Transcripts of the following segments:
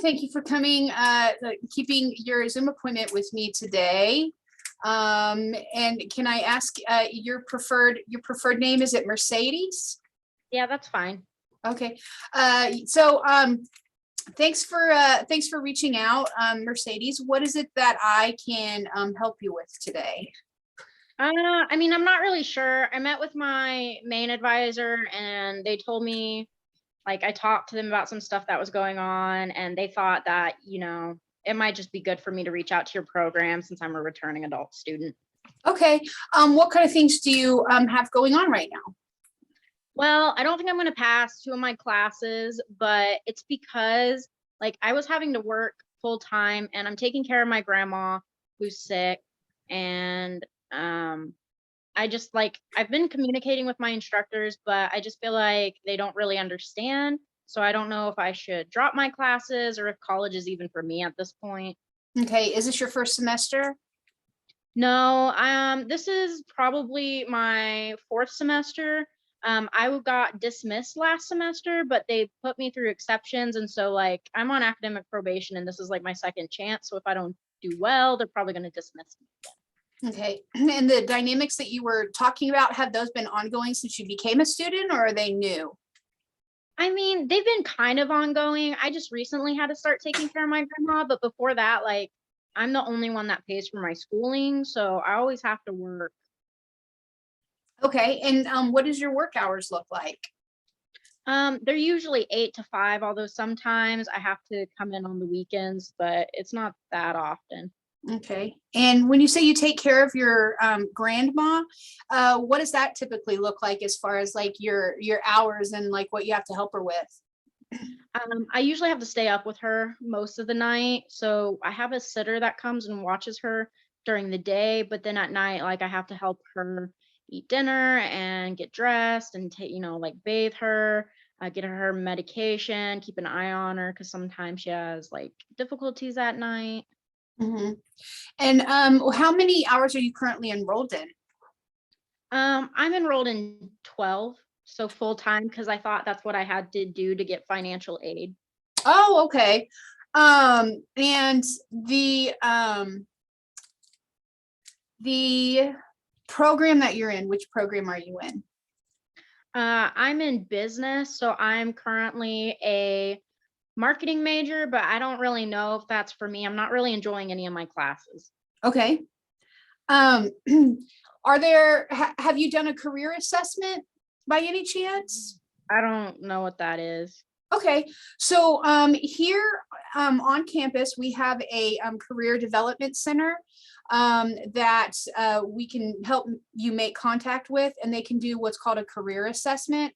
Thank you for coming, keeping your Zoom appointment with me today. And can I ask your preferred name? Is it Mercedes? Yeah, that's fine. Okay. Thanks for reaching out, Mercedes. What is it that I can help you with today? I mean, I'm not really sure. I met with my main advisor and they told me, like, I talked to them about some stuff that was going on and they thought that, it might just be good for me to reach out to your program since I'm a returning adult student. Okay. What kind of things do you have going on right now? Well, I don't think I'm going to pass 2 of my classes, but it's because like I was having to work full time and I'm taking care of my grandma who's sick. And I've been communicating with my instructors, but I just feel like they don't really understand. So I don't know if I should drop my classes or if college is even for me at this point. Okay. Is this your first semester? No, this is probably my 4th semester. I got dismissed last semester, but they put me through exceptions. And so like I'm on academic probation and this is like my second chance. So if I don't do well, they're probably going to dismiss me again. Okay. And the dynamics that you were talking about, have those been ongoing since you became a student, or are they new? I mean, they've been kind of ongoing. I just recently had to start taking care of my grandma, but before that, like I'm the only one that pays for my schooling, so I always have to work. Okay. And what does your work hours look like? They're usually 8 to 5, although sometimes I have to come in on the weekends, but it's not that often. Okay. And when you say you take care of your grandma, what does that typically look like as far as like your hours and like what you have to help her with? I usually have to stay up with her most of the night. So I have a sitter that comes and watches her during the day, but then at night, like I have to help her eat dinner and get dressed and take, like bathe her, get her medication, keep an eye on her because sometimes she has like difficulties at night. Mhm. And how many hours are you currently enrolled in? I'm enrolled in 12, so full time because I thought that's what I had to do to get financial aid. Oh, okay. And the program that you're in, which program are you in? I'm in business, so I'm currently a marketing major, but I don't really know if that's for me. I'm not really enjoying any of my classes. Okay. Have you done a career assessment by any chance? I don't know what that is. Okay, so here on campus, we have a career development center that we can help you make contact with, and they can do what's called a career assessment,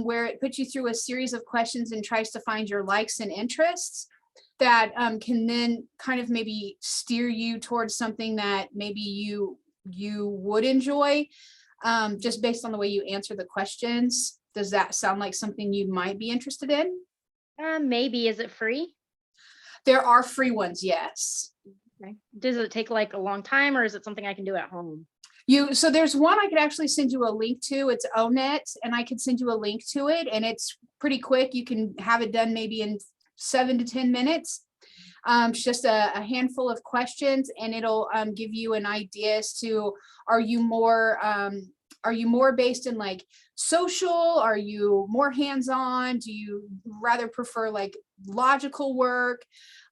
where it puts you through a series of questions and tries to find your likes and interests that can then kind of maybe steer you towards something that maybe you would enjoy, just based on the way you answer the questions. Does that sound like something you might be interested in? Maybe. Is it free? There are free ones, yes. Okay. Does it take like a long time or is it something I can do at home? So there's one I could actually send you a link to. It's ONET, and I could send you a link to it, and it's pretty quick. You can have it done maybe in 7 to 10 minutes. It's just a handful of questions, and it'll give you an idea as to, are you more based in like social? Are you more hands-on? Do you rather prefer like logical work?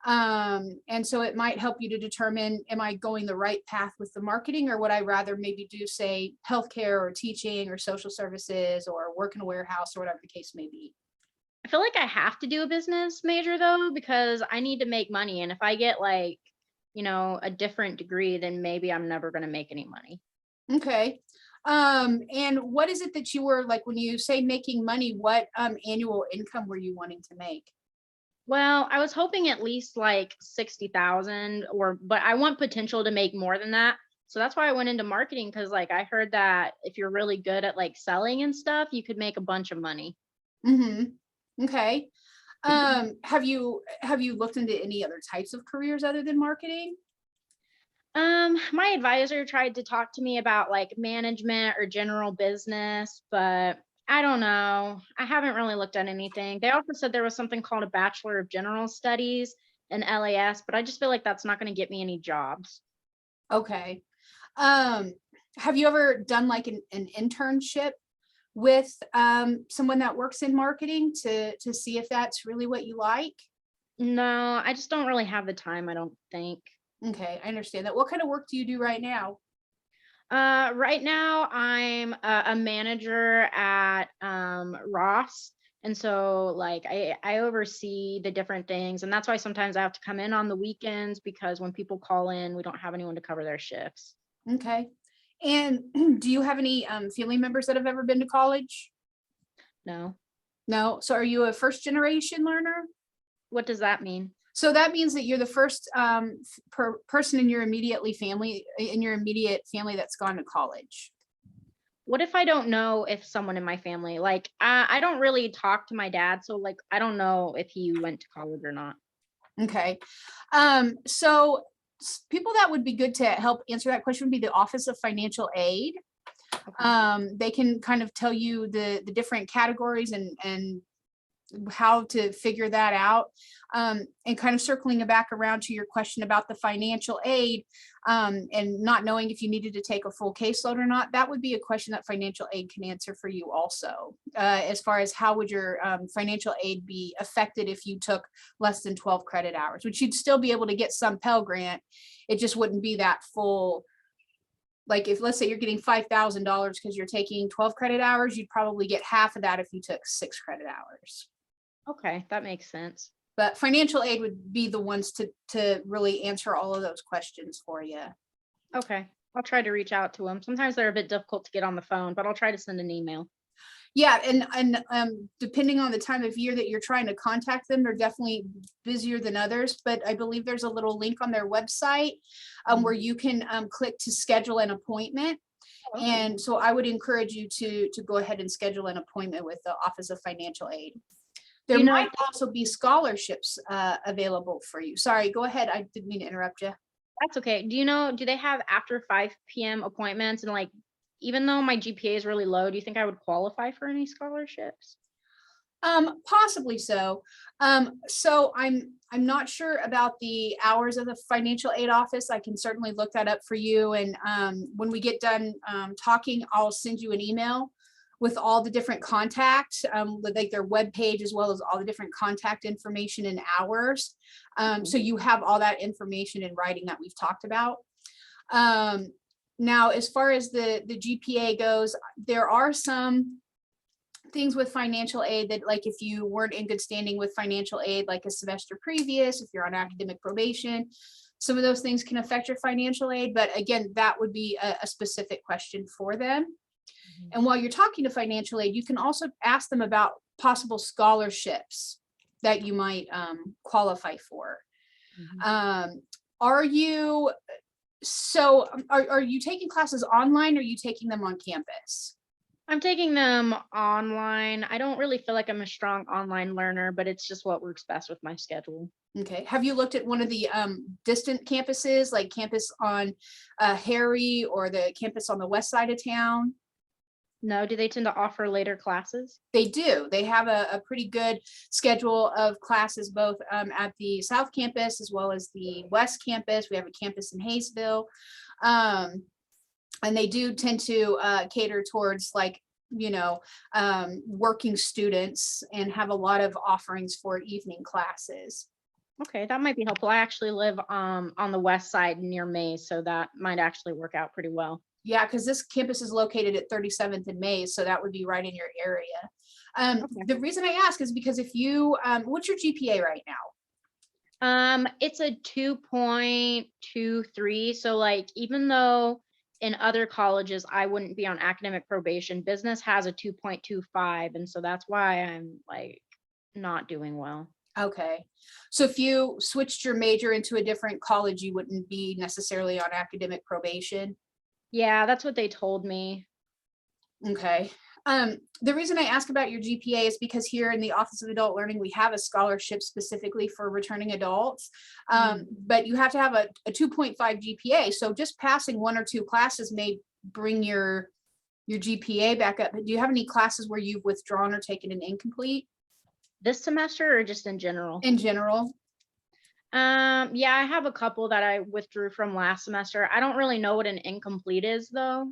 And so it might help you to determine, am I going the right path with the marketing, or would I rather maybe do, say, healthcare or teaching or social services or work in a warehouse or whatever the case may be? I feel like I have to do a business major though, because I need to make money. And if I get like, a different degree, then maybe I'm never going to make any money. Okay. And what is it that you were like, when you say making money, what annual income were you wanting to make? Well, I was hoping at least like 60,000 but I want potential to make more than that. So that's why I went into marketing because like I heard that if you're really good at like selling and stuff, you could make a bunch of money. Mm-hmm. Okay. Have you looked into any other types of careers other than marketing? My advisor tried to talk to me about like management or general business, but I don't know. I haven't really looked at anything. They also said there was something called a Bachelor of General Studies in LAS, but I just feel like that's not going to get me any jobs. Okay. Um, have you ever done like an internship with someone that works in marketing to see if that's really what you like? No, I just don't really have the time, I don't think. Okay, I understand that. What kind of work do you do right now? Right now I'm a manager at Ross. And so like I oversee the different things. And that's why sometimes I have to come in on the weekends because when people call in, we don't have anyone to cover their shifts. Okay. And do you have any family members that have ever been to college? No. No. So are you a first generation learner? What does that mean? So that means that you're the first person in your immediate family that's gone to college. What if I don't know if someone in my family, like I don't really talk to my dad, so like I don't know if he went to college or not. Okay. So people that would be good to help answer that question would be the Office of Financial Aid. Okay. They can kind of tell you the different categories and how to figure that out. And kind of circling it back around to your question about the financial aid, and not knowing if you needed to take a full caseload or not, that would be a question that financial aid can answer for you also. As far as how would your financial aid be affected if you took less than 12 credit hours, which you'd still be able to get some Pell Grant. It just wouldn't be that full. Like if let's say you're getting $5,000 because you're taking 12 credit hours, you'd probably get half of that if you took 6 credit hours. Okay, that makes sense. But financial aid would be the ones to really answer all of those questions for you. Okay. I'll try to reach out to them. Sometimes they're a bit difficult to get on the phone, but I'll try to send an email. Yeah, and depending on the time of year that you're trying to contact them, they're definitely busier than others. But I believe there's a little link on their website where you can click to schedule an appointment. Okay. And so I would encourage you to go ahead and schedule an appointment with the Office of Financial Aid. There You know, might also be scholarships available for you. Sorry, go ahead. I didn't mean to interrupt you. that's okay. Do you know, do they have after 5 p.m. appointments? And like, even though my GPA is really low, do you think I would qualify for any scholarships? Possibly so. So I'm not sure about the hours of the financial aid office. I can certainly look that up for you. And when we get done talking, I'll send you an email with all the different contacts, with like their webpage, as well as all the different contact information and hours. So you have all that information in writing that we've talked about. Now, as far as the GPA goes, there are some things with financial aid that, like if you weren't in good standing with financial aid like a semester previous, if you're on academic probation, some of those things can affect your financial aid. But again, that would be a specific question for them. And while you're talking to financial aid, you can also ask them about possible scholarships that you might qualify for. Are you are you taking classes online or are you taking them on campus? I'm taking them online. I don't really feel like I'm a strong online learner, but it's just what works best with my schedule. Okay. Have you looked at one of the distant campuses, like campus on Harry or the campus on the west side of town? No, do they tend to offer later classes? They do. They have a pretty good schedule of classes, both at the South Campus as well as the West Campus. We have a campus in Hayesville. And they do tend to cater towards like, working students and have a lot of offerings for evening classes. Okay, that might be helpful. I actually live on the west side near Mays, so that might actually work out pretty well. Yeah, because this campus is located at 37th and Mays, so that would be right in your area. Okay. The reason I ask is because if you, what's your GPA right now? It's a 2.23. So like, even though in other colleges I wouldn't be on academic probation, business has a 2.25. And so that's why I'm like not doing well. Okay. So if you switched your major into a different college, you wouldn't be necessarily on academic probation? Yeah, that's what they told me. Okay. The reason I ask about your GPA is because here in the Office of Adult Learning, we have a scholarship specifically for returning adults. But you have to have a 2.5 GPA. So just passing one or two classes may bring your your GPA back up. Do you have any classes where you've withdrawn or taken an incomplete This semester or just in general? in general? Yeah, I have a couple that I withdrew from last semester. I don't really know what an incomplete is though.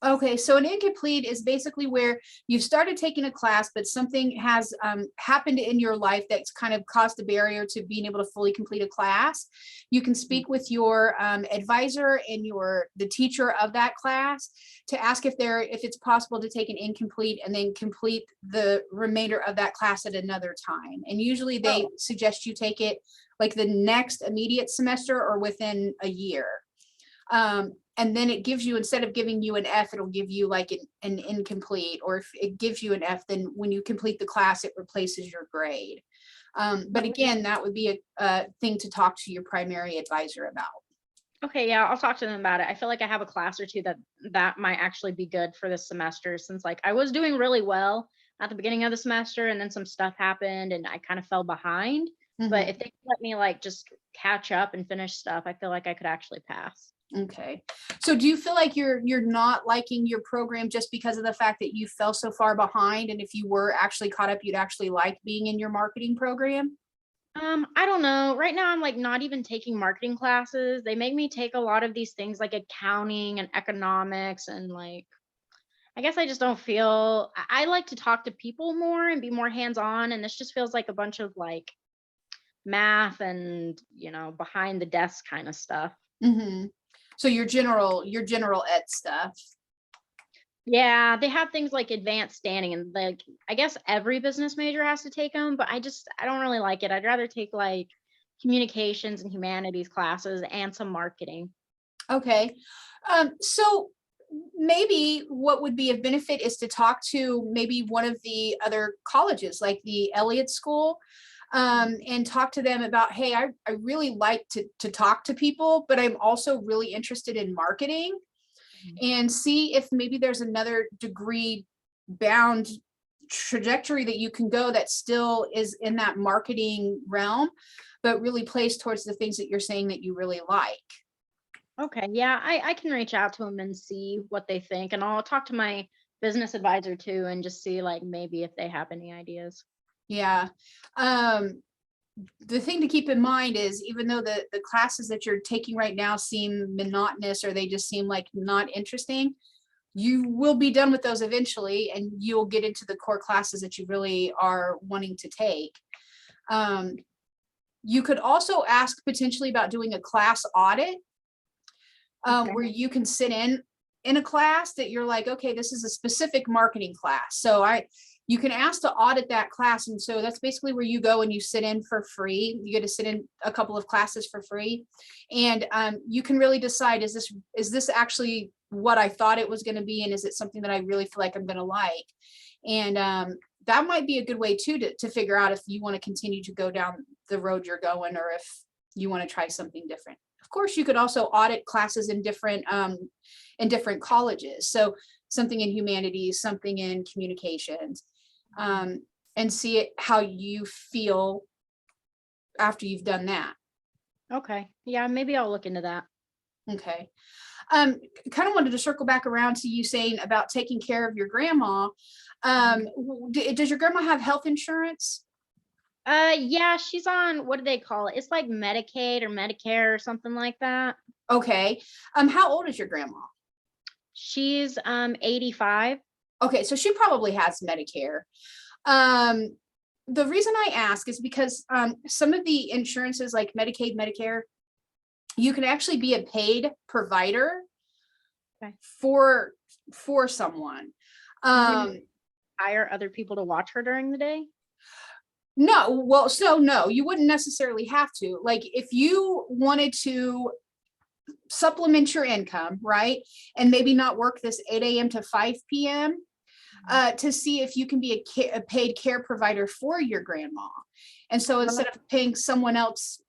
Okay, so an incomplete is basically where you've started taking a class, but something has happened in your life that's kind of caused a barrier to being able to fully complete a class. You can speak with your advisor and the teacher of that class to ask if it's possible to take an incomplete and then complete the remainder of that class at another time. And usually they suggest you take it like the next immediate semester or within a year. And then it gives you, instead of giving you an F, it'll give you like an incomplete, or if it gives you an F, then when you complete the class, it replaces your grade. But again, that would be a thing to talk to your primary advisor about. Okay, yeah, I'll talk to them about it. I feel like I have a class or two that might actually be good for this semester, since like I was doing really well at the beginning of the semester and then some stuff happened and I kind of fell behind. But if they could let me like just catch up and finish stuff, I feel like I could actually pass. Okay. So do you feel like you're not liking your program just because of the fact that you fell so far behind? And if you were actually caught up, you'd actually like being in your marketing program? I don't know. Right now I'm like not even taking marketing classes. They make me take a lot of these things like accounting and economics, and like I guess I just don't feel I like to talk to people more and be more hands-on, and this just feels like a bunch of like math and, behind the desk kind of stuff. So your general ed stuff. Yeah, they have things like advanced standing, and like I guess every business major has to take them, but I don't really like it. I'd rather take like communications and humanities classes and some marketing. Okay. So maybe what would be of benefit is to talk to maybe one of the other colleges, like the Elliott School, and talk to them about, hey, I really like to talk to people, but I'm also really interested in marketing, and see if maybe there's another degree bound trajectory that you can go that still is in that marketing realm, but really plays towards the things that you're saying that you really like. Okay, yeah, I can reach out to them and see what they think, and I'll talk to my business advisor too and just see like maybe if they have any ideas. Yeah. The thing to keep in mind is, even though the classes that you're taking right now seem monotonous or they just seem like not interesting, you will be done with those eventually, and you'll get into the core classes that you really are wanting to take. You could also ask potentially about doing a class audit, where you can sit in a class that you're like, okay, this is a specific marketing class. So you can ask to audit that class. And so that's basically where you go and you sit in for free. You get to sit in a couple of classes for free. And you can really decide, is this actually what I thought it was going to be? And is it something that I really feel like I'm going to like? And that might be a good way too, to figure out if you want to continue to go down the road you're going, or if you want to try something different. Of course, you could also audit classes in different colleges. So something in humanities, something in communications, and see how you feel after you've done that. Okay, yeah, maybe I'll look into that. Okay. Kind of wanted to circle back around to you saying about taking care of your grandma. Does your grandma have health insurance? Yeah, she's on, what do they call it? It's like Medicaid or Medicare or something like that. Okay. How old is your grandma? She's 85. Okay, so she probably has Medicare. The reason I ask is because some of the insurances like Medicaid, Medicare, you can actually be a paid provider for someone. Hire other people to watch her during the day? No, well, so no, you wouldn't necessarily have to. Like if you wanted to supplement your income, right, and maybe not work this 8 a.m. to 5 p.m., to see if you can be a paid care provider for your grandma. And so instead of paying someone else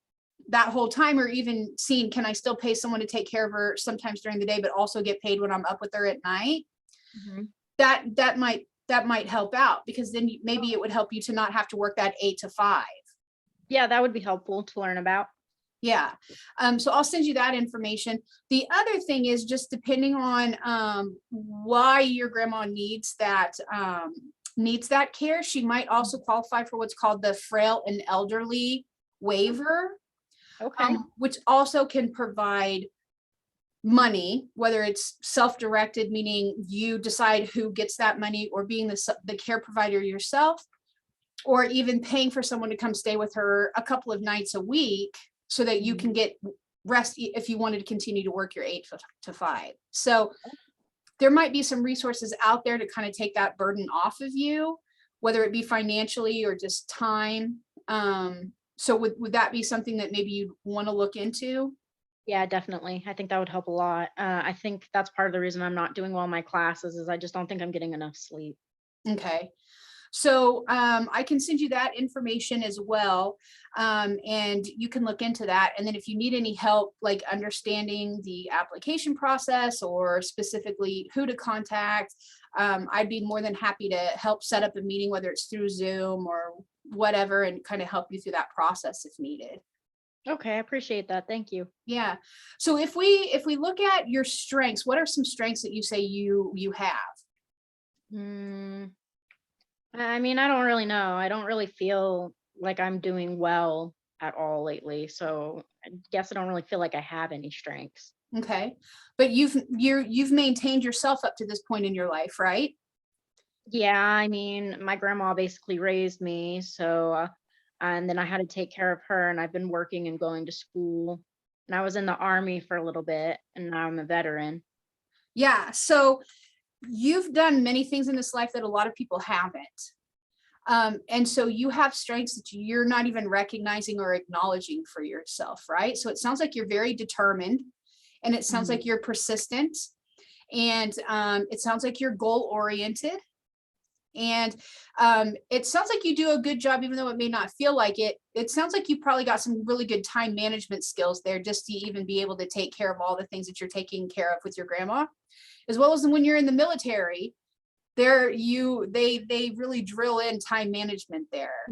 that whole time, or even seeing, can I still pay someone to take care of her sometimes during the day, but also get paid when I'm up with her at night? That might help out, because then maybe it would help you to not have to work that 8 to 5. Yeah, that would be helpful to learn about. Yeah. So I'll send you that information. The other thing is just depending on why your grandma needs that care, she might also qualify for what's called the frail and elderly waiver, Okay. which also can provide money, whether it's self-directed, meaning you decide who gets that money, or being the care provider yourself, or even paying for someone to come stay with her a couple of nights a week so that you can get rest if you wanted to continue to work your 8 to 5. So there might be some resources out there to kind of take that burden off of you, whether it be financially or just time. So would that be something that maybe you'd want to look into? Yeah, definitely. I think that would help a lot. I think that's part of the reason I'm not doing well in my classes is I just don't think I'm getting enough sleep. Okay. So I can send you that information as well. And you can look into that. And then if you need any help, like understanding the application process or specifically who to contact, I'd be more than happy to help set up a meeting, whether it's through Zoom or whatever, and kind of help you through that process if needed. Okay, I appreciate that. Thank you. Yeah. So if we look at your strengths, what are some strengths that you say you have? Mm, I mean, I don't really know. I don't really feel like I'm doing well at all lately. So I guess I don't really feel like I have any strengths. Okay. But you've maintained yourself up to this point in your life, right? Yeah, I mean, my grandma basically raised me. And then I had to take care of her, and I've been working and going to school. And I was in the army for a little bit, and now I'm a veteran. Yeah. So you've done many things in this life that a lot of people haven't. And so you have strengths that you're not even recognizing or acknowledging for yourself, right? So it sounds like you're very determined, and it sounds Mhm. like you're persistent, and it sounds like you're goal oriented. And it sounds like you do a good job, even though it may not feel like it. It sounds like you probably got some really good time management skills there just to even be able to take care of all the things that you're taking care of with your grandma, as well as when you're in the military. They really drill in time management there.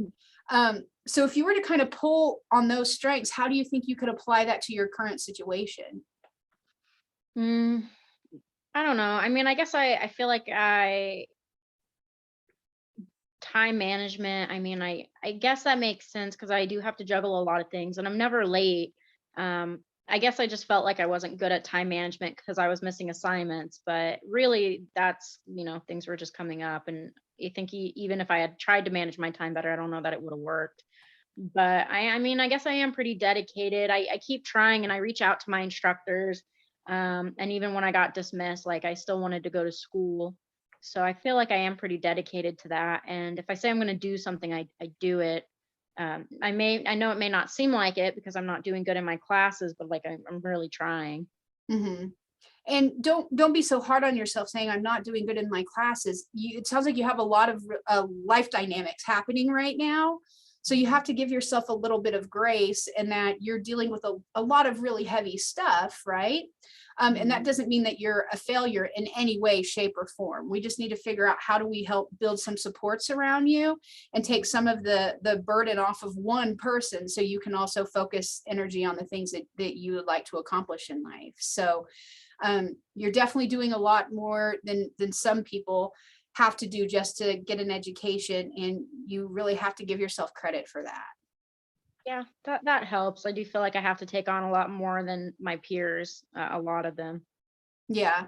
So if you were to kind of pull on those strengths, how do you think you could apply that to your current situation? Mm, I don't know. I mean, I guess I feel like I time management. I mean, I guess that makes sense because I do have to juggle a lot of things and I'm never late. I guess I just felt like I wasn't good at time management because I was missing assignments, but really that's, things were just coming up and I think even if I had tried to manage my time better, I don't know that it would have worked. But I mean, I guess I am pretty dedicated. I keep trying and I reach out to my instructors. And even when I got dismissed, like I still wanted to go to school. So I feel like I am pretty dedicated to that. And if I say I'm going to do something, I do it. I know it may not seem like it because I'm not doing good in my classes, but like I'm really trying. Hmm. And don't be so hard on yourself saying I'm not doing good in my classes. It sounds like you have a lot of life dynamics happening right now. So you have to give yourself a little bit of grace, and that you're dealing with a lot of really heavy stuff, right? And that Mhm. doesn't mean that you're a failure in any way, shape, or form. We just need to figure out how do we help build some supports around you and take some of the burden off of one person, so you can also focus energy on the things that you would like to accomplish in life. So you're definitely doing a lot more than some people have to do just to get an education, and you really have to give yourself credit for that. Yeah, that helps. I do feel like I have to take on a lot more than my peers, a lot of them. Yeah.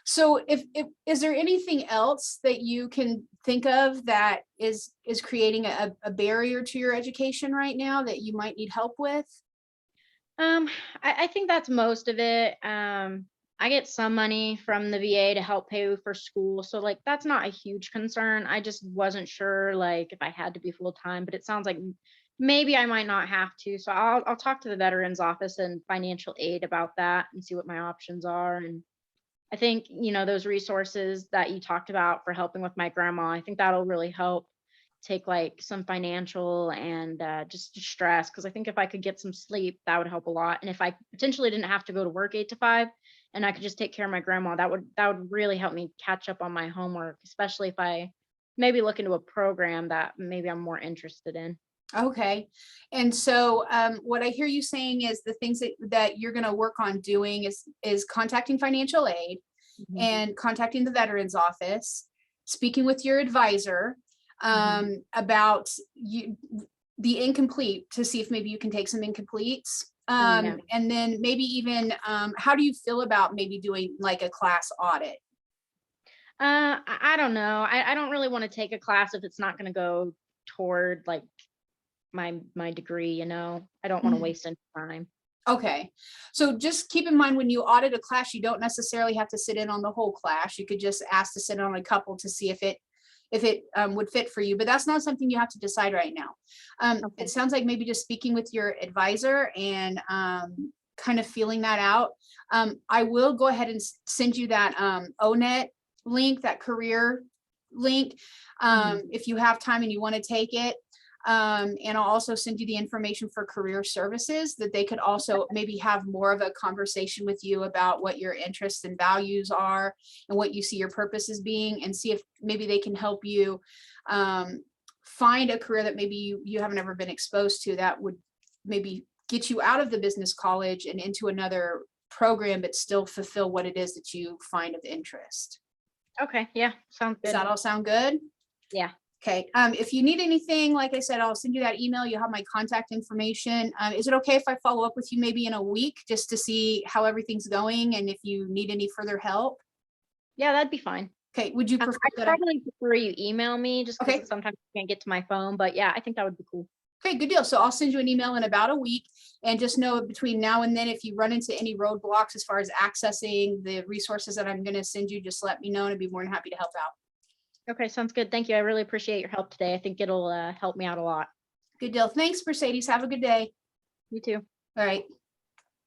So if is there anything else that you can think of that is creating a barrier to your education right now that you might need help with? Um, I think that's most of it. I get some money from the VA to help pay for school, so like that's not a huge concern. I just wasn't sure like if I had to be full time, but it sounds like maybe I might not have to. So I'll talk to the Veterans Office and financial aid about that and see what my options are. And I think, those resources that you talked about for helping with my grandma, I think that'll really help take like some financial and just stress. Cause I think if I could get some sleep, that would help a lot. And if I potentially didn't have to go to work 8 to 5 and I could just take care of my grandma, that would really help me catch up on my homework, especially if I maybe look into a program that maybe I'm more interested in. Okay. And so what I hear you saying is the things that you're going to work on doing is contacting financial aid Mhm, and contacting the Veterans Office, speaking with your advisor mhm. about the incomplete to see if maybe you can take some incompletes. Yeah. And then maybe even how do you feel about maybe doing like a class audit? I don't know. I don't really want to take a class if it's not going to go toward like my degree, you know. I don't want to waste any time. Okay, so just keep in mind when you audit a class, you don't necessarily have to sit in on the whole class. You could just ask to sit on a couple to see if it would fit for you, but that's not something you have to decide right now. It Okay. sounds like maybe just speaking with your advisor and kind of feeling that out. I will go ahead and send you that ONET link, that career link, Mhm. if you have time and you want to take it. And I'll also send you the information for career services that they could also maybe have more of a conversation with you about what your interests and values are and what you see your purpose as being, and see if maybe they can help you find a career that maybe you haven't ever been exposed to that would maybe get you out of the business college and into another program, but still fulfill what it is that you find of interest. Okay. Yeah. Sounds Does good. that all sound good? Yeah. Okay, if you need anything, like I said, I'll send you that email. You'll have my contact information. Is it okay if I follow up with you maybe in a week just to see how everything's going and if you need any further help? Yeah, that'd be fine. Okay, would you prefer I that I? probably prefer you email me just because Okay, sometimes I can't get to my phone. But yeah, I think that would be cool. okay, good deal. So I'll send you an email in about a week, and just know between now and then, if you run into any roadblocks as far as accessing the resources that I'm going to send you, just let me know, and I'd be more than happy to help out. Okay, sounds good. Thank you. I really appreciate your help today. I think it'll help me out a lot. Good deal. Thanks, Mercedes. Have a good day. You too. All right.